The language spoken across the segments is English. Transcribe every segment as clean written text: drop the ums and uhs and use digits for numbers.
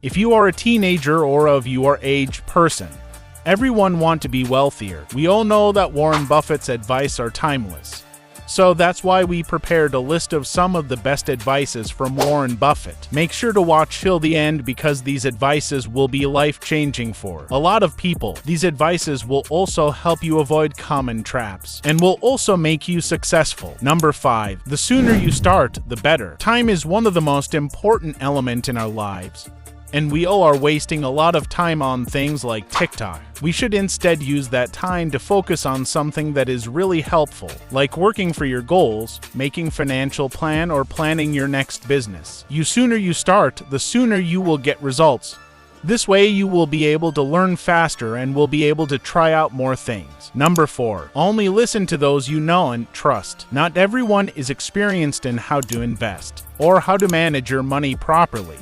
If you are a teenager or of your age person, everyone wants to be wealthier. We all know that Warren Buffett's advice are timeless. So that's why we prepared a list of some of the best advices from Warren Buffett. Make sure to watch till the end because these advices will be life-changing for a lot of people. These advices will also help you avoid common traps and will also make you successful. Number 5. The sooner you start, the better. Time is one of the most important elements in our lives, and we all are wasting a lot of time on things like TikTok. We should instead use that time to focus on something that is really helpful, like working for your goals, making financial plan, or planning your next business. The sooner you start, the sooner you will get results. This way you will be able to learn faster and will be able to try out more things. Number 4. Only listen to those you know and trust. Not everyone is experienced in how to invest or how to manage your money properly.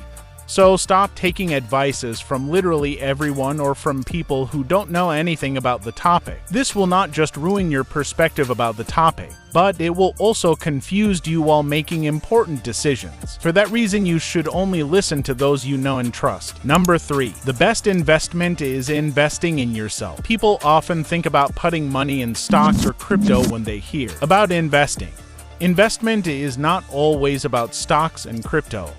So stop taking advices from literally everyone or from people who don't know anything about the topic. This will not just ruin your perspective about the topic, but it will also confuse you while making important decisions. For that reason, you should only listen to those you know and trust. Number 3. The best investment is investing in yourself. People often think about putting money in stocks or crypto when they hear about investing. Investment is not always about stocks and crypto.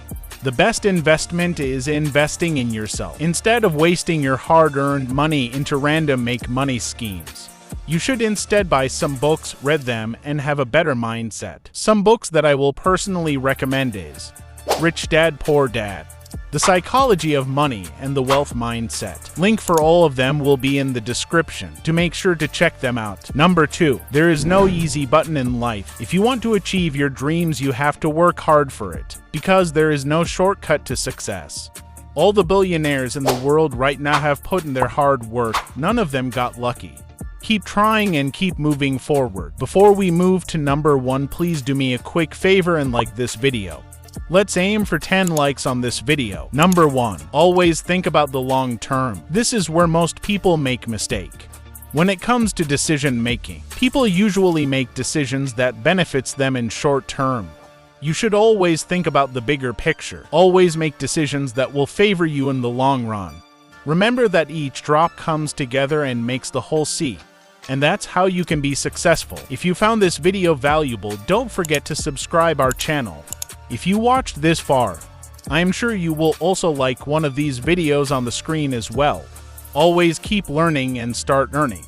The best investment is investing in yourself. Instead of wasting your hard-earned money into random make-money schemes, you should instead buy some books, read them, and have a better mindset. Some books that I will personally recommend is Rich Dad, Poor Dad, The Psychology of Money, and The Wealth Mindset. Link for all of them will be in the description, to make sure to check them out. Number 2. There is no easy button in life. If you want to achieve your dreams, you have to work hard for it, because there is no shortcut to success. All the billionaires in the world right now have put in their hard work. None of them got lucky. Keep trying and keep moving forward. Before we move to number 1, please do me a quick favor and like this video. Let's aim for 10 likes on this video. Number 1. Always think about the long term. This is where most people make mistake. When it comes to decision making, people usually make decisions that benefits them in short term. You should always think about the bigger picture. Always make decisions that will favor you in the long run. Remember that each drop comes together and makes the whole sea. And that's how you can be successful. If you found this video valuable, don't forget to subscribe our channel. If you watched this far, I am sure you will also like one of these videos on the screen as well. Always keep learning and start earning.